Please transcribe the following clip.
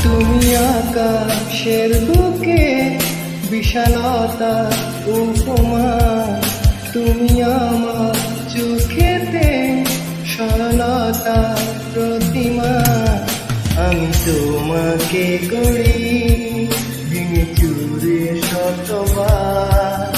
তুমি আকাশের বুকে বিশালতা উপমা, তুমি আমার চোখেতে সরলতা প্রতিমা। আমি তোমাকে করি ভেঙে চুরে শতবার।